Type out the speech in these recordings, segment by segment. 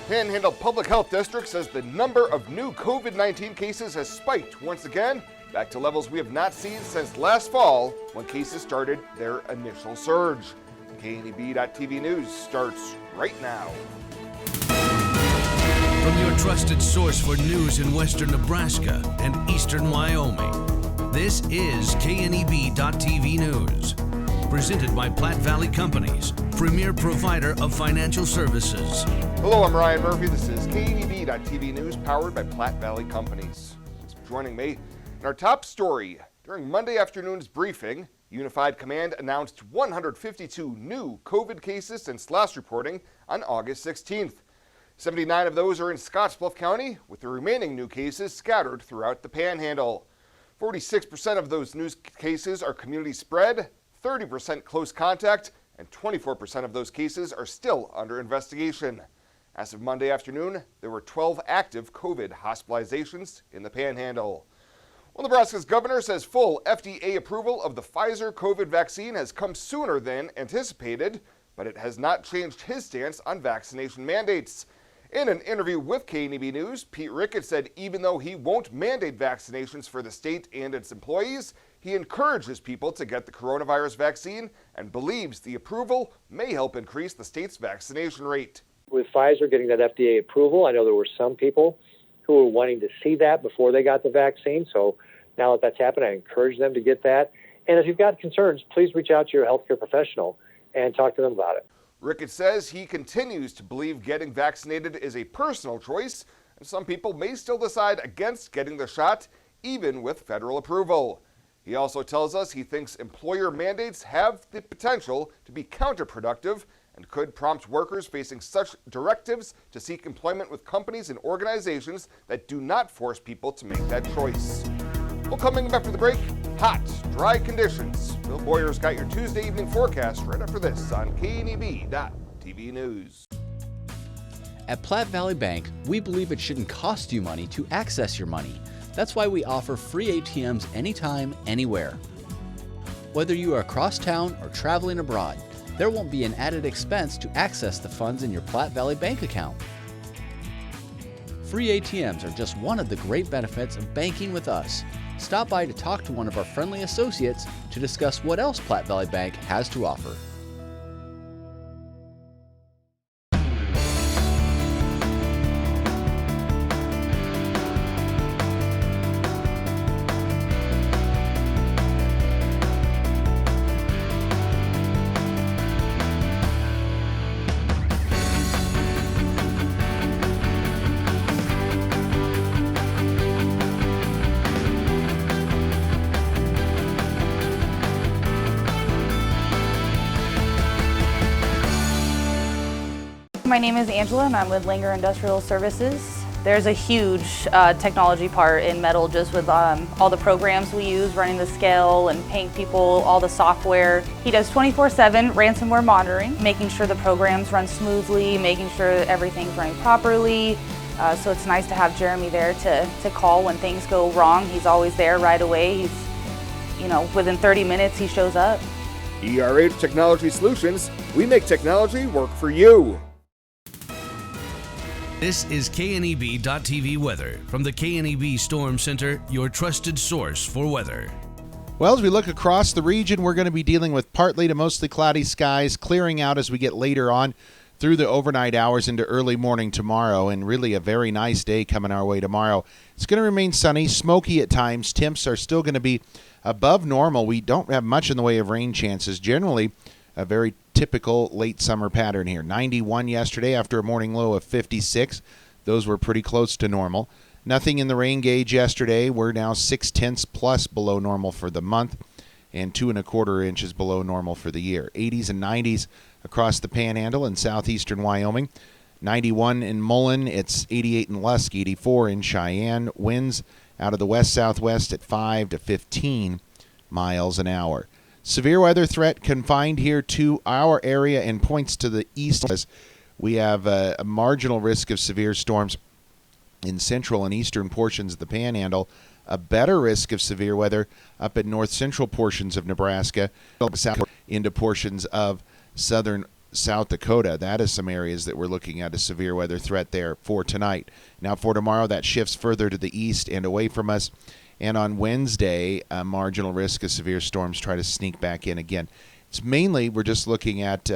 Panhandle Public Health District says the number of new COVID-19 cases has spiked once again, back to levels we have not seen since last fall when cases started their initial surge. KNEB.TV News starts right now. From your trusted source for news in western Nebraska and eastern Wyoming, this is KNEB.TV News. Presented by Platte Valley Companies, premier provider of financial services. Hello, I'm Ryan Murphy. This is KNEB.TV News, powered by Platte Valley Companies. Thanks for joining me. In our top story, during Monday afternoon's briefing, Unified Command announced 152 new COVID cases since last reporting on August 16th. 79 of those are in Scottsbluff County, with the remaining new cases scattered throughout the Panhandle. 46% of those new cases are community spread, 30% close contact, and 24% of those cases are still under investigation. As of Monday afternoon, there were 12 active COVID hospitalizations in the Panhandle. Well, Nebraska's governor says full FDA approval of the Pfizer COVID vaccine has come sooner than anticipated, but it has not changed his stance on vaccination mandates. In an interview with KNEB News, Pete Ricketts said even though he won't mandate vaccinations for the state and its employees, he encourages people to get the coronavirus vaccine and believes the approval may help increase the state's vaccination rate. With Pfizer getting that FDA approval, I know there were some people who were wanting to see that before they got the vaccine. So now that that's happened, I encourage them to get that. And if you've got concerns, please reach out to your healthcare professional and talk to them about it. Ricketts says he continues to believe getting vaccinated is a personal choice, and some people may still decide against getting the shot, even with federal approval. He also tells us he thinks employer mandates have the potential to be counterproductive and could prompt workers facing such directives to seek employment with companies and organizations that do not force people to make that choice. Well, coming up after the break, hot, dry conditions. Bill Boyer's got your Tuesday evening forecast right after this on KNEB.TV News. At Platte Valley Bank, we believe it shouldn't cost you money to access your money. That's why we offer free ATMs anytime, anywhere. Whether you are across town or traveling abroad, there won't be an added expense to access the funds in your Platte Valley Bank account. Free ATMs are just one of the great benefits of banking with us. Stop by to talk to one of our friendly associates to discuss what else Platte Valley Bank has to offer. My name is Angela and I'm with Langer Industrial Services. There's a huge technology part in metal just with all the programs we use, running the scale and paying people, all the software. He does 24/7 ransomware monitoring, making sure the programs run smoothly, making sure everything's running properly. So it's nice to have Jeremy there to call when things go wrong. He's always there right away. He's, within 30 minutes he shows up. ERH Technology Solutions, we make technology work for you. This is KNEB.TV weather from the KNEB Storm Center, your trusted source for weather. Well, as we look across the region, we're going to be dealing with partly to mostly cloudy skies, clearing out as we get later on through the overnight hours into early morning tomorrow, and really a very nice day coming our way tomorrow. It's going to remain sunny, smoky at times. Temps are still going to be above normal. We don't have much in the way of rain chances. Generally, a very typical late summer pattern here. 91 yesterday after a morning low of 56. Those were pretty close to normal. Nothing in the rain gauge yesterday. We're now 0.6 plus below normal for the month and 2¼ inches below normal for the year. 80s and 90s across the Panhandle and southeastern Wyoming. 91 in Mullen. It's 88 in Lusk, 84 in Cheyenne. Winds out of the west-southwest at 5 to 15 miles an hour. Severe weather threat confined here to our area and points to the east. As we have a marginal risk of severe storms in central and eastern portions of the Panhandle, a better risk of severe weather up in north central portions of Nebraska, south into portions of southern South Dakota. That is some areas that we're looking at a severe weather threat there for tonight. Now for tomorrow, that shifts further to the east and away from us. And on Wednesday, a marginal risk of severe storms try to sneak back in again. It's mainly we're just looking at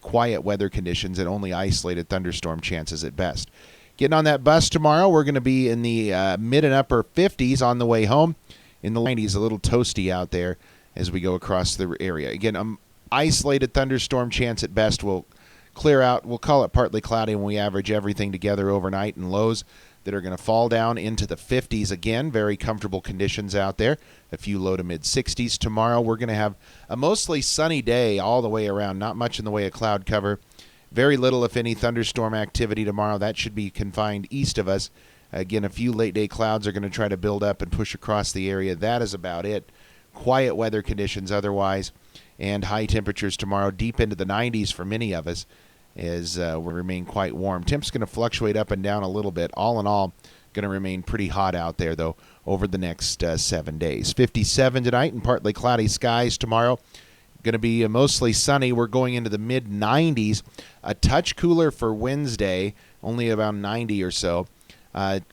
quiet weather conditions and only isolated thunderstorm chances at best. Getting on that bus tomorrow, we're going to be in the mid and upper 50s on the way home. In the 90s, a little toasty out there as we go across the area. Again, isolated thunderstorm chance at best will clear out. We'll call it partly cloudy when we average everything together overnight, and lows that are going to fall down into the 50s again. Very comfortable conditions out there. A few low to mid 60s. Tomorrow we're going to have a mostly sunny day all the way around. Not much in the way of cloud cover. Very little, if any, thunderstorm activity tomorrow. That should be confined east of us. Again, a few late day clouds are going to try to build up and push across the area. That is about it. Quiet weather conditions otherwise, and high temperatures tomorrow deep into the 90s for many of us as we remain quite warm. Temps going to fluctuate up and down a little bit. All in all, going to remain pretty hot out there, though, over the next 7 days. 57 tonight and partly cloudy skies tomorrow. Going to be mostly sunny. We're going into the mid-90s. A touch cooler for Wednesday, only about 90 or so.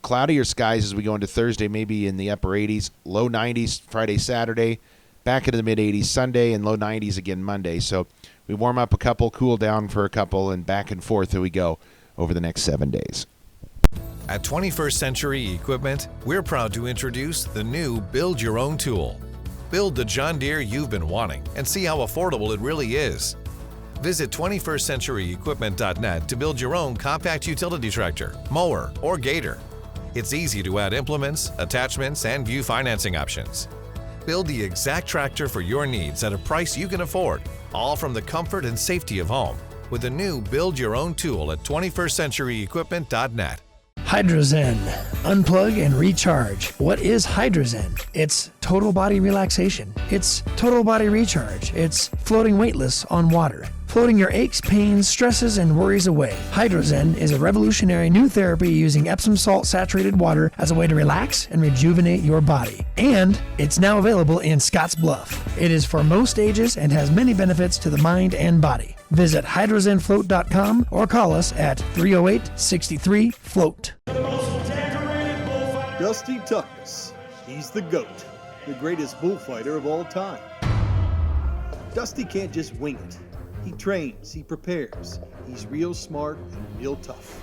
Cloudier skies as we go into Thursday, maybe in the upper 80s. Low 90s Friday, Saturday. Back into the mid-80s Sunday, and low 90s again Monday. So we warm up a couple, cool down for a couple, and back and forth as we go over the next 7 days. At 21st Century Equipment, we're proud to introduce the new Build Your Own tool. Build the John Deere you've been wanting and see how affordable it really is. Visit 21stcenturyequipment.net to build your own compact utility tractor, mower, or gator. It's easy to add implements, attachments, and view financing options. Build the exact tractor for your needs at a price you can afford, all from the comfort and safety of home, with the new Build Your Own tool at 21stcenturyequipment.net. Hydrozen. Unplug and recharge. What is Hydrozen? It's total body relaxation. It's total body recharge. It's floating weightless on water. Floating your aches, pains, stresses, and worries away. Hydrozen is a revolutionary new therapy using Epsom salt saturated water as a way to relax and rejuvenate your body. And it's now available in Scottsbluff. It is for most ages and has many benefits to the mind and body. Visit hydrozenfloat.com or call us at 308-63-FLOAT. Dusty Tuckness. He's the GOAT, the greatest bullfighter of all time. Dusty can't just wing it. He trains, he prepares. He's real smart and real tough.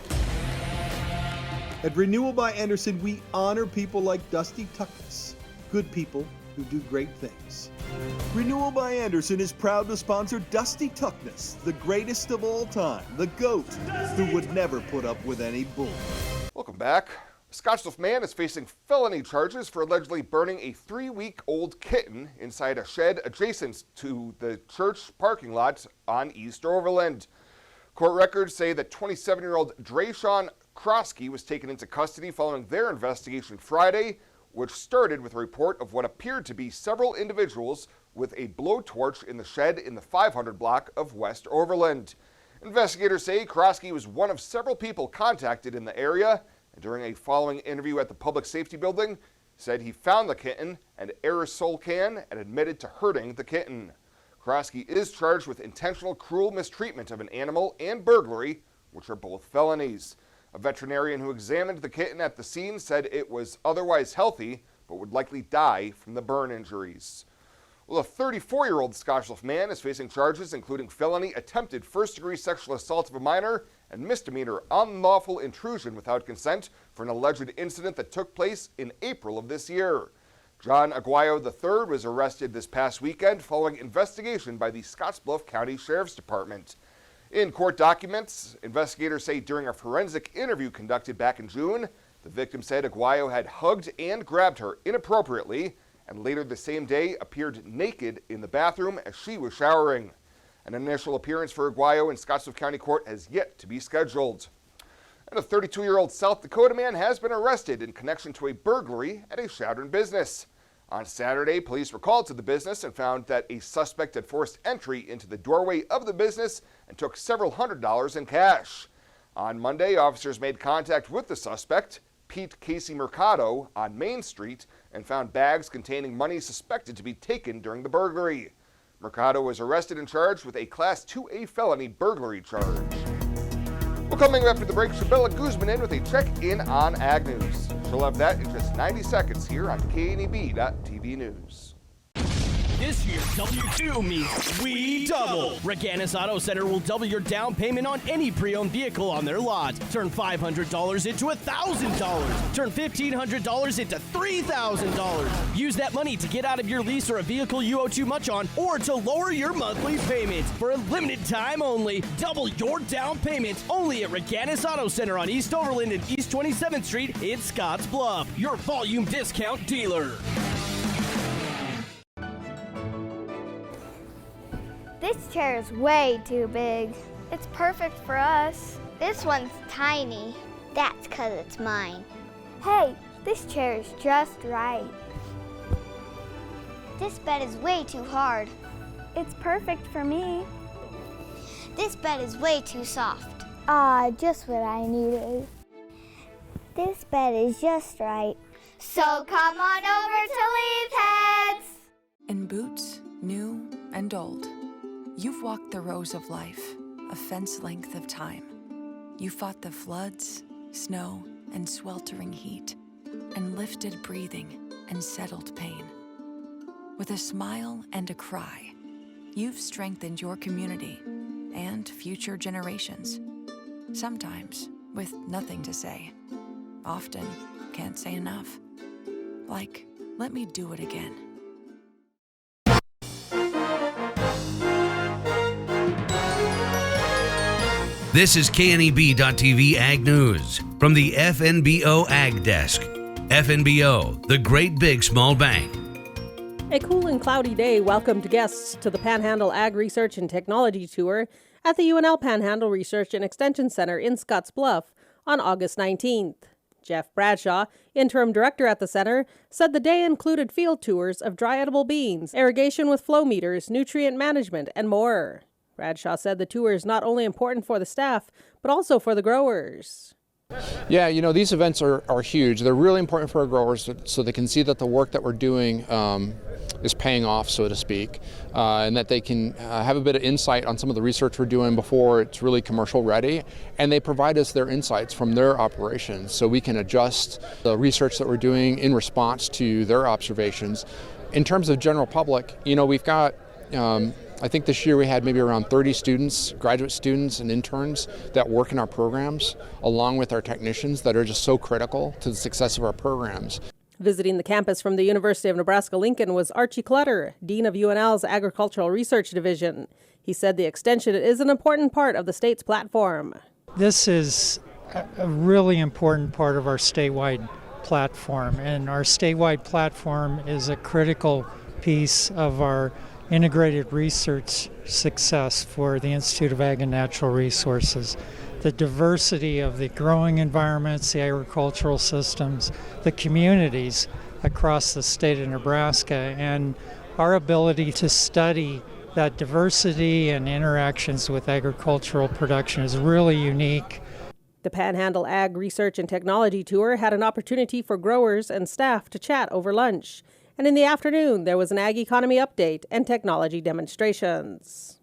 At Renewal by Anderson, we honor people like Dusty Tuckness, good people who do great things. Renewal by Anderson is proud to sponsor Dusty Tuckness, the greatest of all time, the GOAT, who would never put up with any bull. Welcome back. A Scottsbluff man is facing felony charges for allegedly burning a 3-week-old kitten inside a shed adjacent to the church parking lot on East Overland. Court records say that 27-year-old Drayshawn Krosky was taken into custody following their investigation Friday, which started with a report of what appeared to be several individuals with a blowtorch in the shed in the 500 block of West Overland. Investigators say Krosky was one of several people contacted in the area, and during a following interview at the Public Safety Building, said he found the kitten and aerosol can and admitted to hurting the kitten. Krosky is charged with intentional cruel mistreatment of an animal and burglary, which are both felonies. A veterinarian who examined the kitten at the scene said it was otherwise healthy, but would likely die from the burn injuries. Well, a 34-year-old Scottsbluff man is facing charges including felony attempted first-degree sexual assault of a minor and misdemeanor unlawful intrusion without consent for an alleged incident that took place in April of this year. John Aguayo III was arrested this past weekend following investigation by the Scottsbluff County Sheriff's Department. In court documents, investigators say during a forensic interview conducted back in June, the victim said Aguayo had hugged and grabbed her inappropriately and later the same day appeared naked in the bathroom as she was showering. An initial appearance for Aguayo in Scottsbluff County Court has yet to be scheduled. And a 32-year-old South Dakota man has been arrested in connection to a burglary at a Chadron business. On Saturday, police were called to the business and found that a suspect had forced entry into the doorway of the business and took several $100s in cash. On Monday, officers made contact with the suspect, Pete Casey Mercado, on Main Street and found bags containing money suspected to be taken during the burglary. Mercado was arrested and charged with a Class 2A felony burglary charge. Well, coming up after the break, Shabella Guzman in with a check-in on Ag News. She'll have that in just 90 seconds here on KNEB.TV News. This year, W2 means we double. Reganis Auto Center will double your down payment on any pre-owned vehicle on their lot. Turn $500 into $1,000. Turn $1,500 into $3,000. Use that money to get out of your lease or a vehicle you owe too much on, or to lower your monthly payment. For a limited time only, double your down payment only at Reganis Auto Center on East Overland and East 27th Street in Scottsbluff. Your volume discount dealer. This chair is way too big. It's perfect for us. This one's tiny. That's 'cause it's mine. Hey, this chair is just right. This bed is way too hard. It's perfect for me. This bed is way too soft. Just what I needed. This bed is just right. So come on over to Lee's Heads. In boots, new and old, you've walked the rows of life, a fence length of time. You fought the floods, snow, and sweltering heat, and lifted breathing and settled pain. With a smile and a cry, you've strengthened your community and future generations. Sometimes with nothing to say. Often can't say enough. Like, let me do it again. This is KNEB.TV Ag News from the FNBO Ag Desk. FNBO, the great big small bank. A cool and cloudy day welcomed guests to the Panhandle Ag Research and Technology Tour at the UNL Panhandle Research and Extension Center in Scottsbluff on August 19th. Jeff Bradshaw, interim director at the center, said the day included field tours of dry edible beans, irrigation with flow meters, nutrient management, and more. Bradshaw said the tour is not only important for the staff, but also for the growers. Yeah, these events are huge. They're really important for our growers so they can see that the work that we're doing is paying off, so to speak, and that they can have a bit of insight on some of the research we're doing before it's really commercial ready. And they provide us their insights from their operations so we can adjust the research that we're doing in response to their observations. In terms of general public, we've got I think this year we had maybe around 30 students, graduate students and interns that work in our programs, along with our technicians that are just so critical to the success of our programs. Visiting the campus from the University of Nebraska-Lincoln was Archie Clutter, Dean of UNL's Agricultural Research Division. He said the extension is an important part of the state's platform. This is a really important part of our statewide platform, and our statewide platform is a critical piece of our integrated research success for the Institute of Ag and Natural Resources. The diversity of the growing environments, the agricultural systems, the communities across the state of Nebraska, and our ability to study that diversity and interactions with agricultural production is really unique. The Panhandle Ag Research and Technology Tour had an opportunity for growers and staff to chat over lunch. And in the afternoon, there was an ag economy update and technology demonstrations.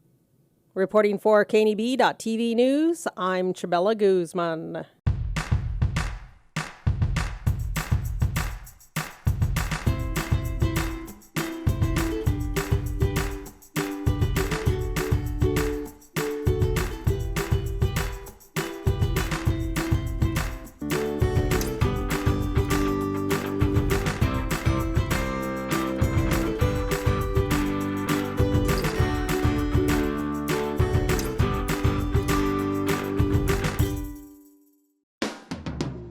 Reporting for KNEB.TV News, I'm Chabella Guzman.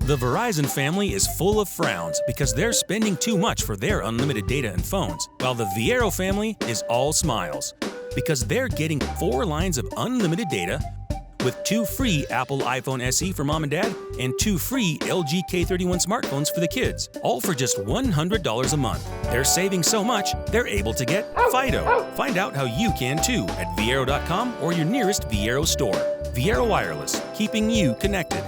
The Verizon family is full of frowns because they're spending too much for their unlimited data and phones, while the Viero family is all smiles because they're getting 4 lines of unlimited data with 2 free Apple iPhone SE for mom and dad and 2 free LG K31 smartphones for the kids, all for just $100 a month. They're saving so much, they're able to get Fido. Find out how you can too at Viero.com or your nearest Viero store. Viero Wireless, keeping you connected.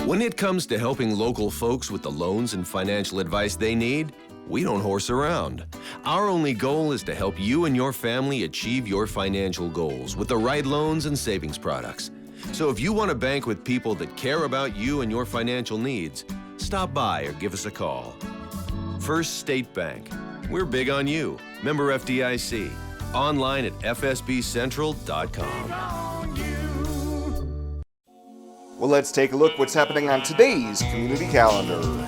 When it comes to helping local folks with the loans and financial advice they need, we don't horse around. Our only goal is to help you and your family achieve your financial goals with the right loans and savings products. So if you want to bank with people that care about you and your financial needs, stop by or give us a call. First State Bank. We're big on you. Member FDIC. Online at fsbcentral.com. Well, let's take a look what's happening on today's community calendar.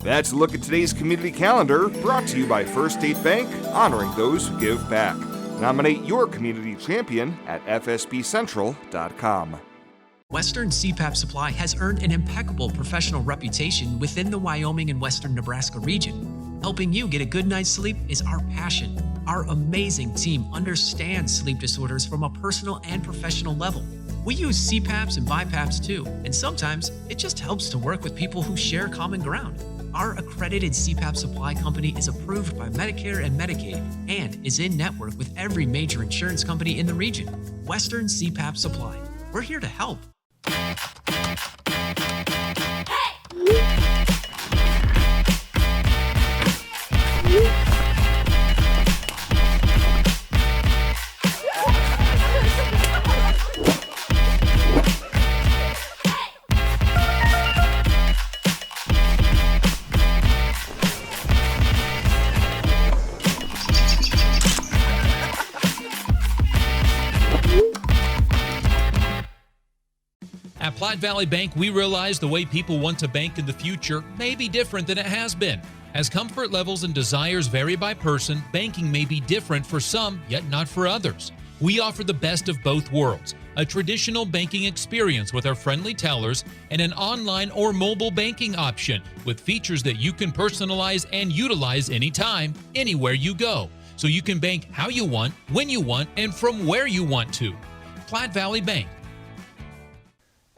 That's a look at today's community calendar, brought to you by First State Bank, honoring those who give back. Nominate your community champion at fsbcentral.com. Western CPAP Supply has earned an impeccable professional reputation within the Wyoming and Western Nebraska region. Helping you get a good night's sleep is our passion. Our amazing team understands sleep disorders from a personal and professional level. We use CPAPs and BiPAPs too, and sometimes it just helps to work with people who share common ground. Our accredited CPAP supply company is approved by Medicare and Medicaid and is in network with every major insurance company in the region. Western CPAP Supply. We're here to help. At Platte Valley Bank, we realize the way people want to bank in the future may be different than it has been. As comfort levels and desires vary by person, banking may be different for some, yet not for others. We offer the best of both worlds, a traditional banking experience with our friendly tellers and an online or mobile banking option with features that you can personalize and utilize anytime, anywhere you go. So you can bank how you want, when you want, and from where you want to. Platte Valley Bank.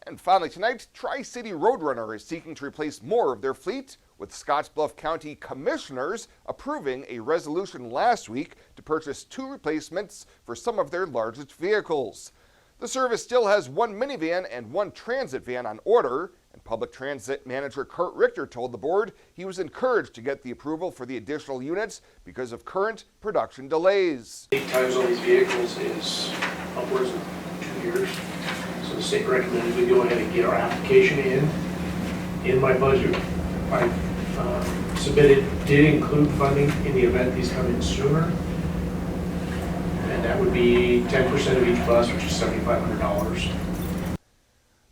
And finally tonight, Tri-City Roadrunner is seeking to replace more of their fleet, with Scottsbluff County commissioners approving a resolution last week to purchase 2 replacements for some of their largest vehicles. The service still has 1 minivan and 1 transit van on order, and Public Transit Manager Kurt Richter told the board he was encouraged to get the approval for the additional units because of current production delays. Lead times on these vehicles is upwards of 2 years. So the state recommended we go ahead and get our application in my budget. I did include funding in the event these come in sooner. And that would be 10% of each bus, which is $7,500.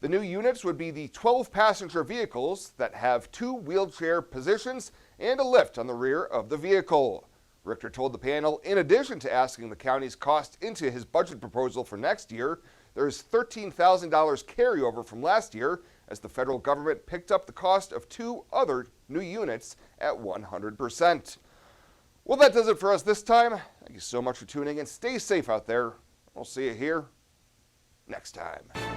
The new units would be the 12-passenger vehicles that have 2 wheelchair positions and a lift on the rear of the vehicle. Richter told the panel, in addition to asking the county's cost into his budget proposal for next year, there's $13,000 carryover from last year as the federal government picked up the cost of 2 other new units at 100%. Well, that does it for us this time. Thank you so much for tuning in. Stay safe out there. We'll see you here next time.